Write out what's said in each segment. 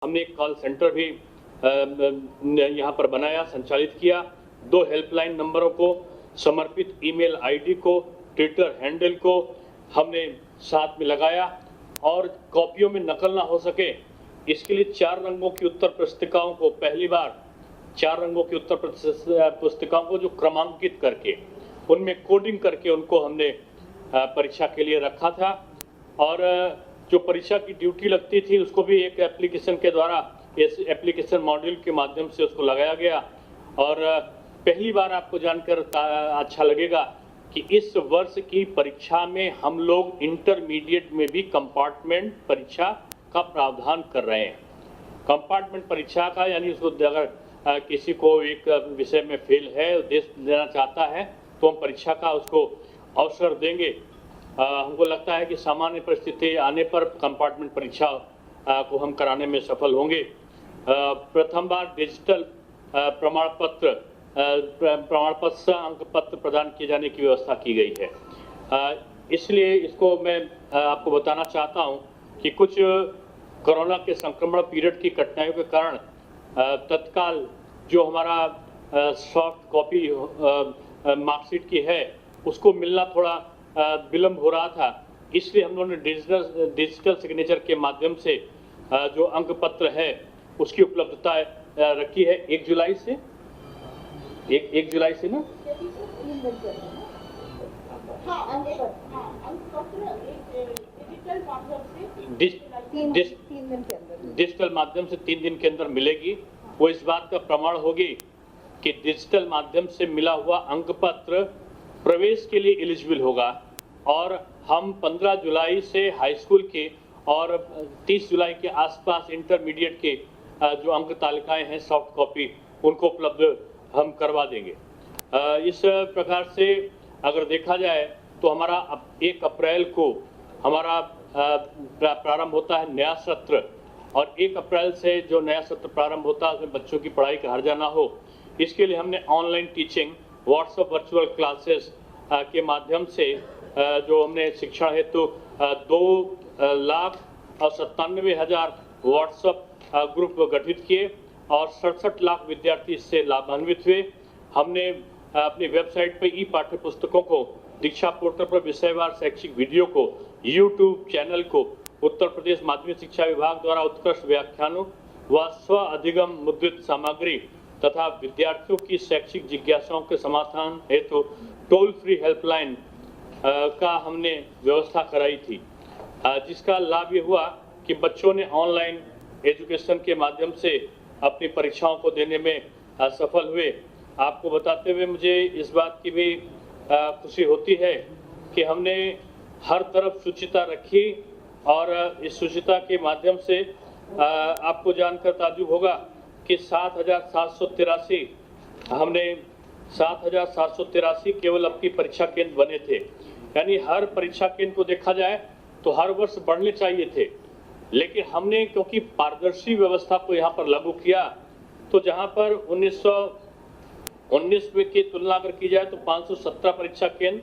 हमने एक call centre भी यहाँ पर बनाया, संचालित किया। 2 हेल्पलाइन नंबरों को, समर्पित ईमेल आईडी को, ट्विटर हैंडल को हमने साथ में लगाया और कॉपियों में नकल ना हो सके इसके लिए 4 रंगों की उत्तर पुस्तिकाओं को पहली बार 4 रंगों की उत्तर पुस्तिकाओं को जो क्रमांकित करके उनमें कोडिंग करके उनको हमने परीक्षा के लिए रखा था। और जो परीक्षा की ड्यूटी लगती थी उसको भी एक एप्लीकेशन के द्वारा, इस एप्लीकेशन मॉड्यूल के माध्यम से उसको लगाया गया। और पहली बार आपको जानकर अच्छा लगेगा कि इस वर्ष की परीक्षा में हम लोग इंटरमीडिएट में भी कंपार्टमेंट परीक्षा का प्रावधान कर रहे हैं। कंपार्टमेंट परीक्षा का यानी उसको अगर किसी को एक विषय में फेल है, देश देना चाहता है, तो हम परीक्षा का उसको अवसर देंगे। हमको लगता है कि सामान्य परिस्थिति आने पर कंपार्टमेंट परीक्षा को हम कराने में सफल होंगे। प्रथम बार डिजिटल प्रमाण पत्र से अंक पत्र प्रदान किए जाने की व्यवस्था की गई है। इसलिए इसको मैं आपको बताना चाहता हूं कि कुछ कोरोना के संक्रमण पीरियड की कठिनाइयों के कारण तत्काल जो हमारा सॉफ्ट कॉपी मार्कशीट की है उसको मिलना थोड़ा विलम्ब हो रहा था। इसलिए हम लोगों ने डिजिटल सिग्नेचर के माध्यम से जो अंक पत्र है उसकी उपलब्धता रखी है 1 जुलाई से। 1 जुलाई से ना डिजिटल माध्यम से 3 दिन के अंदर मिलेगी। वो इस बात का प्रमाण होगी कि डिजिटल माध्यम से मिला हुआ अंक पत्र प्रवेश के लिए एलिजिबल होगा। और हम 15 जुलाई से हाई स्कूल के और 30 जुलाई के आसपास इंटरमीडिएट के जो अंक तालिकाएं हैं सॉफ्ट कॉपी उनको उपलब्ध हम करवा देंगे। इस प्रकार से अगर देखा जाए तो हमारा 1 अप्रैल को हमारा प्रारंभ होता है नया सत्र। और 1 अप्रैल से जो नया सत्र प्रारंभ होता है उसमें बच्चों की पढ़ाई का हर्जा ना हो, इसके लिए हमने online teaching, WhatsApp virtual classes के माध्यम से जो हमने शिक्षण हेतु 2,97,000 व्हाट्सएप ग्रुप गठित किए और 67 लाख विद्यार्थी इससे लाभान्वित हुए। हमने अपनी वेबसाइट पर ई पाठ्य पुस्तकों को, दीक्षा पोर्टल पर विषयवार शैक्षिक वीडियो को, यूट्यूब चैनल को, उत्तर प्रदेश माध्यमिक शिक्षा विभाग द्वारा उत्कृष्ट व्याख्यानों व स्व अधिगम मुद्रित सामग्री तथा विद्यार्थियों की शैक्षिक जिज्ञासाओं के समाधान हेतु टोल फ्री हेल्पलाइन का हमने व्यवस्था कराई थी, जिसका लाभ ये हुआ कि बच्चों ने ऑनलाइन एजुकेशन के माध्यम से अपनी परीक्षाओं को देने में सफल हुए। आपको बताते हुए मुझे इस बात की भी खुशी होती है कि हमने हर तरफ शुचिता रखी और इस शुचिता के माध्यम से आपको जानकर ताज्जुब होगा कि 7,783 हमने 7,783 केवल अपनी परीक्षा केंद्र बने थे। यानी हर परीक्षा केंद्र को देखा जाए तो हर वर्ष बढ़ने चाहिए थे, लेकिन हमने क्योंकि पारदर्शी व्यवस्था को यहाँ पर लागू किया तो जहाँ पर 1919 में की तुलना अगर की जाए तो 517 परीक्षा केंद्र,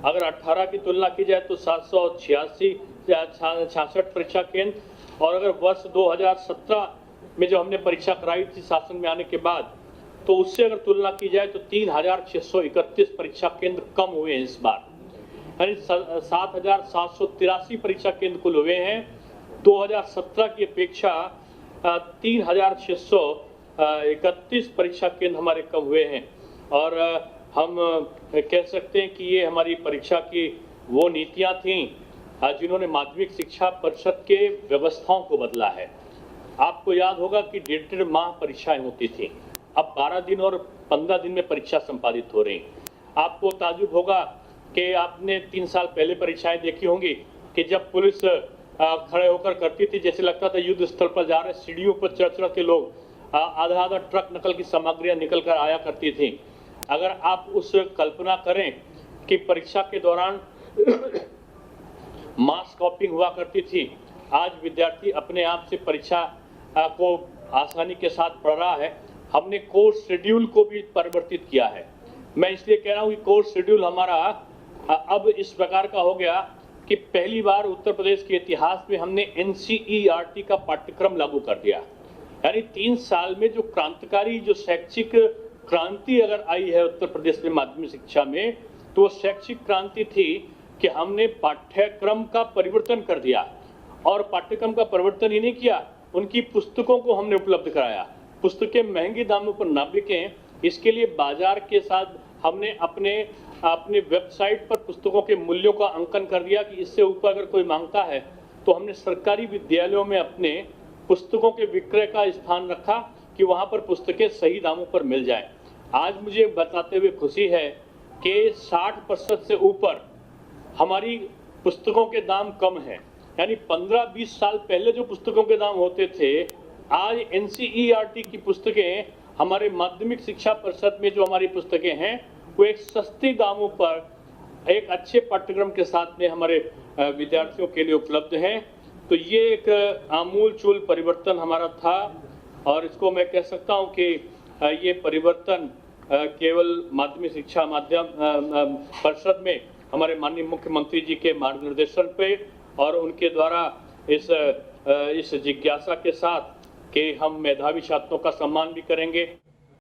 अगर 18 की तुलना की जाए तो 766 परीक्षा केंद्र, और अगर वर्ष 2017 में जो हमने परीक्षा कराई थी शासन में आने के बाद तो उससे अगर तुलना की जाए तो 3,631 परीक्षा केंद्र कम हुए हैं इस बार। यानी 7,783 परीक्षा केंद्र कुल हुए हैं। 2017 की अपेक्षा 3,631 परीक्षा केंद्र हमारे कम हुए हैं। और हम कह सकते हैं कि ये हमारी परीक्षा की वो नीतियां थीं जिन्होंने माध्यमिक शिक्षा परिषद के व्यवस्थाओं को बदला है। आपको याद होगा कि 1.5 माह परीक्षाएं होती थी, अब 12 दिन और 15 दिन में परीक्षा संपादित हो रही। आपको ताज्जुब होगा कि आपने 3 साल पहले परीक्षाएं देखी होंगी कि जब पुलिस खड़े होकर करती थी, जैसे लगता था युद्ध स्थल पर जा रहे, सीढ़ियों पर चढ़ के लोग आधा ट्रक नकल की सामग्रियां निकल कर आया करती थी। अगर आप उस कल्पना करें कि परीक्षा के दौरान मास कॉपिंग हुआ करती थी, आज विद्यार्थी अपने आप से परीक्षा को आसानी के साथ पढ़ रहा है। हमने कोर्स शेड्यूल को भी परिवर्तित किया है। मैं इसलिए कह रहा हूँ कि कोर्स शेड्यूल हमारा अब इस प्रकार का हो गया कि पहली बार उत्तर प्रदेश के इतिहास में हमने NCERT का पाठ्यक्रम लागू कर दिया। यानी 3 साल में जो क्रांतिकारी जो शैक्षिक क्रांति अगर आई है उत्तर प्रदेश में माध्यमिक शिक्षा में, तो वो शैक्षिक क्रांति थी कि हमने पाठ्यक्रम का परिवर्तन कर दिया। और पाठ्यक्रम का परिवर्तन ही नहीं किया, उनकी पुस्तकों को हमने उपलब्ध कराया। पुस्तकें महंगे दामों पर ना बिकें, इसके लिए बाजार के साथ हमने अपने वेबसाइट पर पुस्तकों के मूल्यों का अंकन कर दिया कि इससे ऊपर अगर कोई मांगता है तो हमने सरकारी विद्यालयों में अपने पुस्तकों के विक्रय का स्थान रखा कि वहां पर पुस्तकें सही दामों पर मिल जाएं। आज मुझे बताते हुए खुशी है कि 60% से ऊपर हमारी पुस्तकों के दाम कम हैं। यानी 15-20 साल पहले जो पुस्तकों के दाम होते थे, आज एनसीईआरटी की पुस्तकें हमारे माध्यमिक शिक्षा परिषद में जो हमारी पुस्तकें हैं वो एक सस्ती दामों पर एक अच्छे पाठ्यक्रम के साथ में हमारे विद्यार्थियों के लिए उपलब्ध हैं। तो ये एक आमूल-चूल परिवर्तन हमारा था और इसको मैं कह सकता हूं कि ये परिवर्तन केवल माध्यमिक शिक्षा परिषद में हमारे माननीय मुख्यमंत्री जी के मार्गदर्शन पे और उनके द्वारा इस जिज्ञासा के साथ कि हम मेधावी छात्रों का सम्मान भी करेंगे।